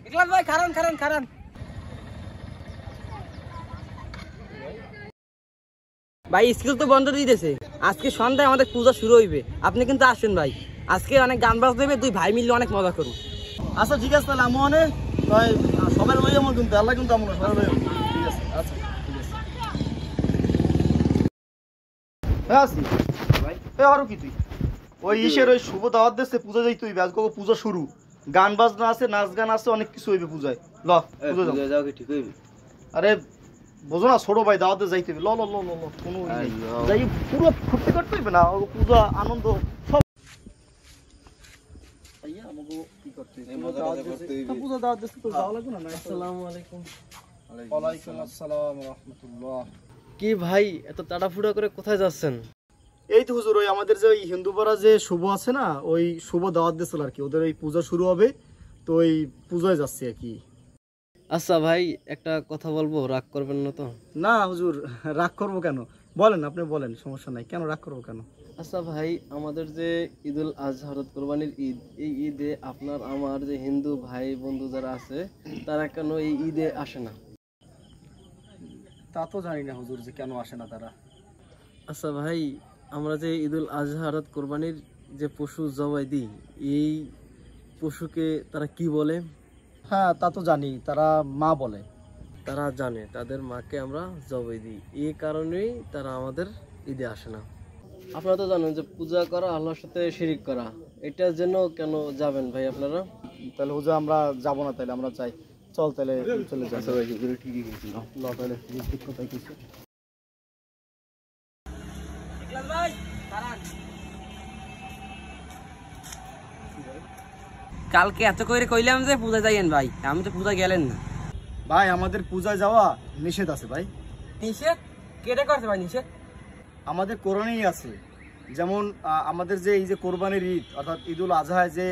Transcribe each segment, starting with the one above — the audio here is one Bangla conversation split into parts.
ইকলাস ভাই খারান খারান খারান। ভাই স্কুল তো বন্ধ দিয়ে দিয়েছে, আজকে সন্ধ্যায় আমাদের পূজা শুরু হইবে, আপনি কিন্তু আসেন ভাই। আজকে অনেক গান বাজ দেবে, দুই ভাই মিলে অনেক মজা করুন। আচ্ছা ঠিক আছে, তাহলে আমি অনেক সবাই লই আমার কিন্তু আল্লাহ কিন্তু আমরা সবাই লই ঠিক আছে। আচ্ছা ঠিক আছে হ্যাঁ আসি ভাই। আরো কি তুই ওই ইসের ওই শুভ দাওয়াত দিচ্ছে পূজা যাই তুই আজকে পূজা শুরু, গান বাজনা আছে, নাচ গান আছে, অনেক কিছু হইবে পূজায়। ল পূজা যাও কি ঠিক হইবে? আরে বোঝো না ছোট ভাই দাওয়াতে যাইতে হবে, ল ল ল ল কোনো যাই পুরো ফুর্তি করতে হইবে না, পূজা আনন্দ সব আইয়া আমাকে কি করতে হইবে, পূজা দাওয়াত দিচ্ছে তো যাওয়া লাগবে না। আসসালামু আলাইকুম। ওয়ালাইকুম আসসালাম ওয়া রাহমাতুল্লাহ। কি ভাই এত তাড়াহুড়া করে কোথায় যাচ্ছেন? এই তো হুজুর ওই আমাদের যে ওই হিন্দু পাড়া যে শুভ আছে না, ওই শুভ দাওয়াত দিয়েছিল আর কি, ওদের ওই পূজা শুরু হবে, তো ওই পূজায় যাচ্ছি আর কি। আচ্ছা ভাই একটা কথা বলবো, রাগ করবেন না তো? না হুজুর রাগ করবো কেন, বলেন আপনি বলেন, সমস্যা নাই, কেন রাগ করবো কেন? আচ্ছা ভাই, আমাদের যে ঈদুল আজহা হযরত কোরবানির ঈদ, এই ঈদে আপনার আমার যে হিন্দু ভাই বন্ধু যারা আছে তারা কেন এই ঈদে আসে না? তা তো জানি না হুজুর যে কেন আসে না তারা। আচ্ছা ভাই, আমরা যে ঈদুল আজহা হযরত কোরবানির যে পশু জবাই দিই, এই পশুকে তারা কি বলে? হ্যাঁ তা তো জানি, তারা মা বলে। তারা জানে তাদের মাকে আমরা জবাই দিই, এই কারণেই তারা আমাদের ঈদে আসে না। আপনারা তো জানেন যে পূজা করা আল্লাহর সাথে শিরিক করা, এটার জন্য কেন যাবেন ভাই আপনারা? তাহলে হুজুর আমরা যাবো না, তাহলে আমরা চাই চল তাহলে চলে যাই। আচ্ছা ভাই, ঠিকই গেছিল। ল তাহলে ঠিক কথাই কিছু। ইকলাস ভাই খারান। কালকে এত করে কইলাম যে পূজা যাইয়েন ভাই, আমি তো পূজা গেলেন না ভাই। আমাদের পূজায় যাওয়া নিষেধ আছে ভাই। নিষেধ? কেটে করছে ভাই নিষেধ? আমাদের কোরআনেই আছে, যেমন আমাদের যে এই যে কোরবানির ঈদ অর্থাৎ ঈদুল আজহায় যে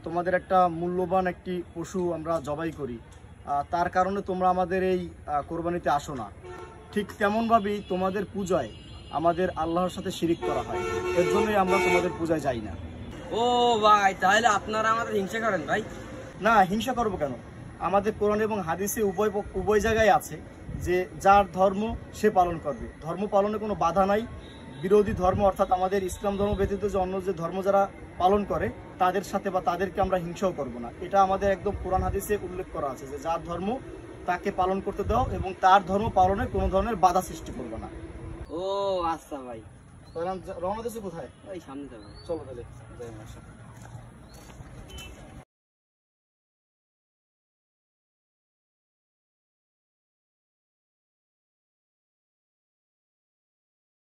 তোমাদের একটা মূল্যবান একটি পশু আমরা জবাই করি, তার কারণে তোমরা আমাদের এই কোরবানিতে আসো না। ঠিক তেমনভাবেই তোমাদের পূজায় আমাদের আল্লাহর সাথে শিরিক করা হয়, এর জন্যই আমরা তোমাদের পূজায় যাই না। ও ভাই, তাহলে আপনারা আমাদের হিংসা করেন ভাই? না, হিংসা করবো কেন? আমাদের কোরআন এবং হাদিসে উভয় জায়গায় আছে যে যার ধর্ম সে পালন করবে, ধর্ম পালনে কোনো বাধা নাই। বিরোধী ধর্ম অর্থাৎ আমাদের ইসলাম ধর্ম ব্যতীত যে অন্য যে ধর্ম যারা পালন করে তাদের সাথে বা তাদেরকে আমরা হিংসাও করব না। এটা আমাদের একদম কোরআন হাদিসে উল্লেখ করা আছে যে যার ধর্ম তাকে পালন করতে দাও এবং তার ধর্ম পালনে কোনো ধরনের বাধা সৃষ্টি করবে না। ও আচ্ছা ভাই, রওনা দিচ্ছি কোথায়? ওই সামনে যাবো, চলো তাহলে যাই।